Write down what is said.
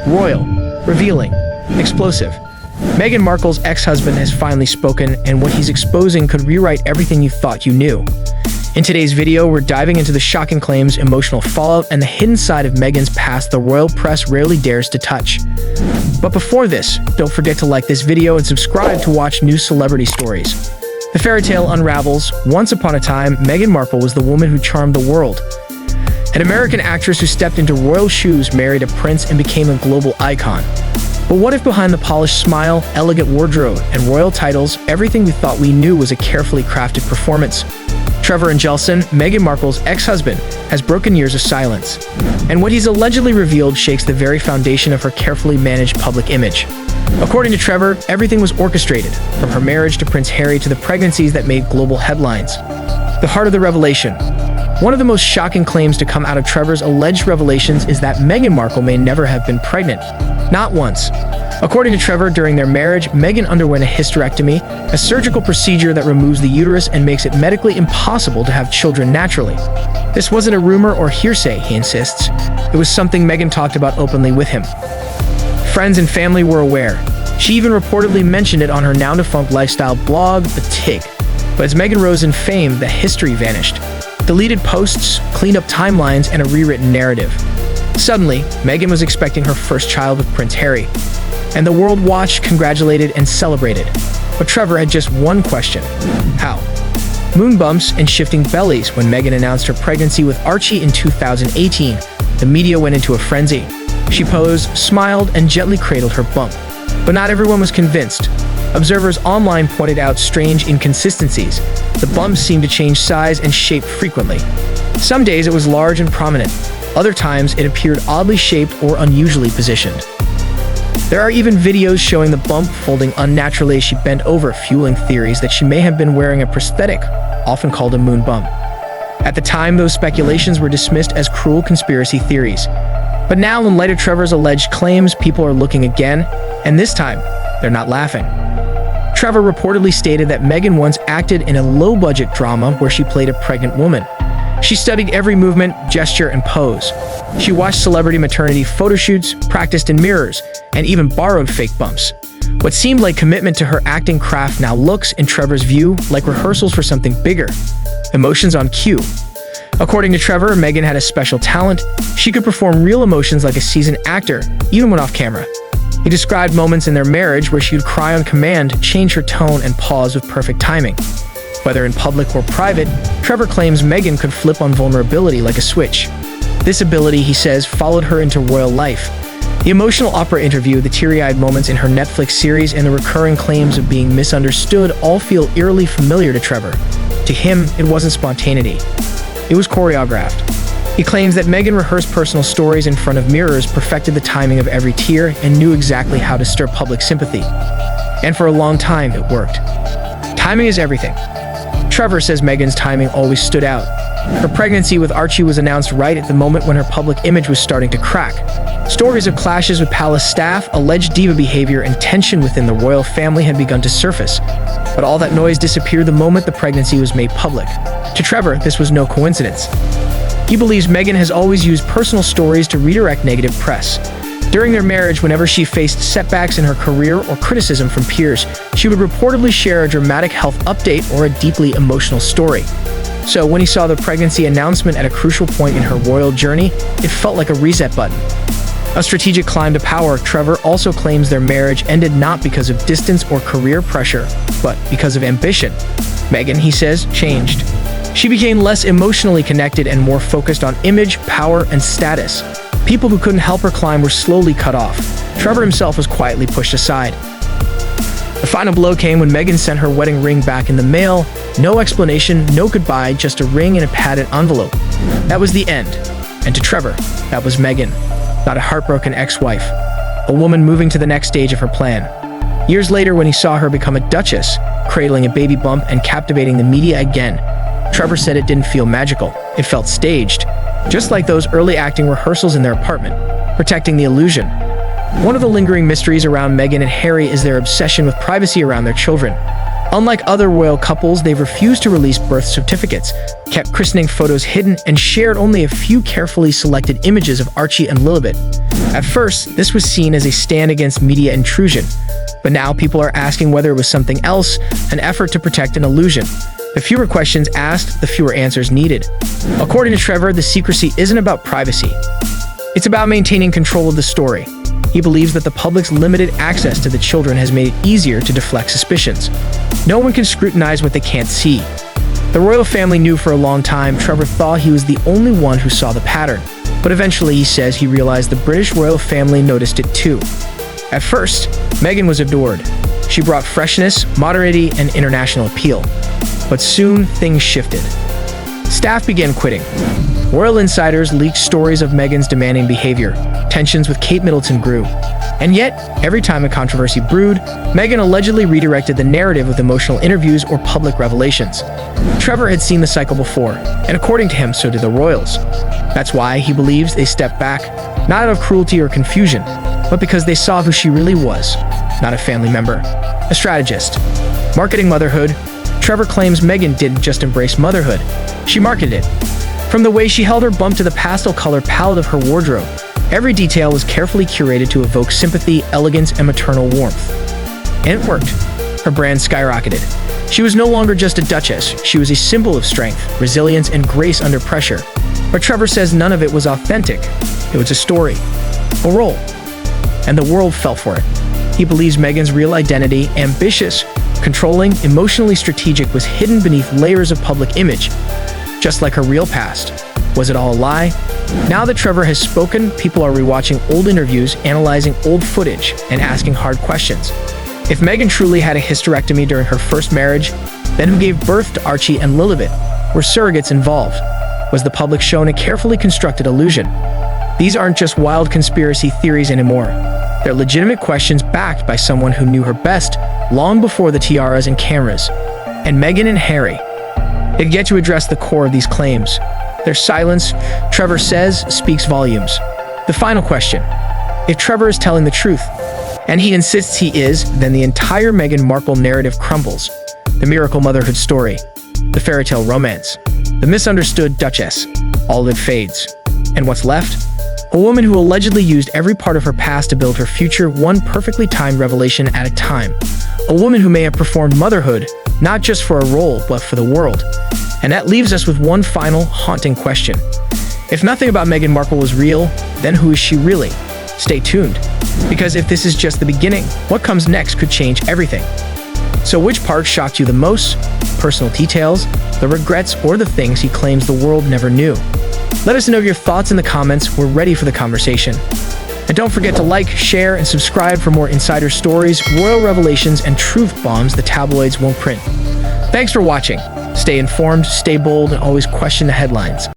royal, revealing, explosive. Meghan Markle's ex-husband has finally spoken, and what he's exposing could rewrite everything you thought you knew. In today's video, we're diving into the shocking claims, emotional fallout, and the hidden side of Meghan's past the royal press rarely dares to touch. But before this, don't forget to like this video and subscribe to watch new celebrity stories. The fairy tale unravels. Once upon a time, Meghan Markle was the woman who charmed the world. An American actress who stepped into royal shoes, married a prince, and became a global icon. But what if behind the polished smile, elegant wardrobe, and royal titles, everything we thought we knew was a carefully crafted performance? Trevor Engelson, Meghan Markle's ex-husband, has broken years of silence. And what he's allegedly revealed shakes the very foundation of her carefully managed public image. According to Trevor, everything was orchestrated, from her marriage to Prince Harry to the pregnancies that made global headlines. The heart of the revelation. One of the most shocking claims to come out of Trevor's alleged revelations is that Meghan Markle may never have been pregnant. Not once. According to Trevor, during their marriage, Meghan underwent a hysterectomy, a surgical procedure that removes the uterus and makes it medically impossible to have children naturally. This wasn't a rumor or hearsay, he insists. It was something Meghan talked about openly with him. Friends and family were aware. She even reportedly mentioned it on her now-defunct lifestyle blog, The Tig. But as Meghan rose in fame, the history vanished. Deleted posts, cleaned up timelines, and a rewritten narrative. Suddenly, Meghan was expecting her first child with Prince Harry, and the world watched, congratulated, and celebrated. But Trevor had just one question: how? Moon bumps and shifting bellies. When Meghan announced her pregnancy with Archie in 2018, the media went into a frenzy. She posed, smiled, and gently cradled her bump. But not everyone was convinced. Observers online pointed out strange inconsistencies. The bump seemed to change size and shape frequently. Some days it was large and prominent. Other times it appeared oddly shaped or unusually positioned. There are even videos showing the bump folding unnaturally as she bent over, fueling theories that she may have been wearing a prosthetic, often called a moon bump. At the time, those speculations were dismissed as cruel conspiracy theories. But now, in light of Trevor's alleged claims, people are looking again, and this time, they're not laughing. Trevor reportedly stated that Meghan once acted in a low-budget drama where she played a pregnant woman. She studied every movement, gesture, and pose. She watched celebrity maternity photo shoots, practiced in mirrors, and even borrowed fake bumps. What seemed like commitment to her acting craft now looks, in Trevor's view, like rehearsals for something bigger. Emotions on cue. According to Trevor, Meghan had a special talent. She could perform real emotions like a seasoned actor, even when off camera. He described moments in their marriage where she would cry on command, change her tone, and pause with perfect timing. Whether in public or private, Trevor claims Meghan could flip on vulnerability like a switch. This ability, he says, followed her into royal life. The emotional opera interview, the teary-eyed moments in her Netflix series, and the recurring claims of being misunderstood all feel eerily familiar to Trevor. To him, it wasn't spontaneity. It was choreographed. He claims that Meghan rehearsed personal stories in front of mirrors, perfected the timing of every tear, and knew exactly how to stir public sympathy. And for a long time, it worked. Timing is everything. Trevor says Meghan's timing always stood out. Her pregnancy with Archie was announced right at the moment when her public image was starting to crack. Stories of clashes with palace staff, alleged diva behavior, and tension within the royal family had begun to surface. But all that noise disappeared the moment the pregnancy was made public. To Trevor, this was no coincidence. He believes Meghan has always used personal stories to redirect negative press. During their marriage, whenever she faced setbacks in her career or criticism from peers, she would reportedly share a dramatic health update or a deeply emotional story. So when he saw the pregnancy announcement at a crucial point in her royal journey, it felt like a reset button. A strategic climb to power. Trevor also claims their marriage ended not because of distance or career pressure, but because of ambition. Meghan, he says, changed. She became less emotionally connected and more focused on image, power, and status. People who couldn't help her climb were slowly cut off. Trevor himself was quietly pushed aside. The final blow came when Meghan sent her wedding ring back in the mail. No explanation, no goodbye, just a ring in a padded envelope. That was the end. And to Trevor, that was Meghan, not a heartbroken ex-wife. A woman moving to the next stage of her plan. Years later, when he saw her become a duchess, cradling a baby bump and captivating the media again, Trevor said it didn't feel magical. It felt staged. Just like those early acting rehearsals in their apartment, protecting the illusion. One of the lingering mysteries around Meghan and Harry is their obsession with privacy around their children. Unlike other royal couples, they've refused to release birth certificates, kept christening photos hidden, and shared only a few carefully selected images of Archie and Lilibet. At first, this was seen as a stand against media intrusion, but now people are asking whether it was something else, an effort to protect an illusion. The fewer questions asked, the fewer answers needed. According to Trevor, the secrecy isn't about privacy. It's about maintaining control of the story. He believes that the public's limited access to the children has made it easier to deflect suspicions. No one can scrutinize what they can't see. The royal family knew for a long time. Trevor thought he was the only one who saw the pattern, but eventually he says he realized the British royal family noticed it too. At first, Meghan was adored. She brought freshness, modernity, and international appeal. But soon, things shifted. Staff began quitting. Royal insiders leaked stories of Meghan's demanding behavior. Tensions with Kate Middleton grew. And yet, every time a controversy brewed, Meghan allegedly redirected the narrative with emotional interviews or public revelations. Trevor had seen the cycle before, and according to him, so did the royals. That's why he believes they stepped back, not out of cruelty or confusion, but because they saw who she really was, not a family member, a strategist. Marketing motherhood. Trevor claims Meghan didn't just embrace motherhood, she marketed it. From the way she held her bump to the pastel color palette of her wardrobe, every detail was carefully curated to evoke sympathy, elegance, and maternal warmth. And it worked. Her brand skyrocketed. She was no longer just a duchess, she was a symbol of strength, resilience, and grace under pressure. But Trevor says none of it was authentic. It was a story, a role. And the world fell for it. He believes Meghan's real identity, ambitious, controlling, emotionally strategic, was hidden beneath layers of public image, just like her real past. Was it all a lie? Now that Trevor has spoken, people are rewatching old interviews, analyzing old footage, and asking hard questions. If Meghan truly had a hysterectomy during her first marriage, then who gave birth to Archie and Lilibet? Were surrogates involved? Was the public shown a carefully constructed illusion? These aren't just wild conspiracy theories anymore. They're legitimate questions backed by someone who knew her best long before the tiaras and cameras. And Meghan and Harry, they've yet to address the core of these claims. Their silence, Trevor says, speaks volumes. The final question: if Trevor is telling the truth, and he insists he is, then the entire Meghan Markle narrative crumbles. The miracle motherhood story, the fairy tale romance, the misunderstood duchess, all of it fades. And what's left? A woman who allegedly used every part of her past to build her future, one perfectly timed revelation at a time. A woman who may have performed motherhood, not just for a role, but for the world. And that leaves us with one final, haunting question. If nothing about Meghan Markle was real, then who is she really? Stay tuned, because if this is just the beginning, what comes next could change everything. So which part shocked you the most? Personal details, the regrets, or the things he claims the world never knew? Let us know your thoughts in the comments. We're ready for the conversation. And don't forget to like, share, and subscribe for more insider stories, royal revelations, and truth bombs the tabloids won't print. Thanks for watching. Stay informed, stay bold, and always question the headlines.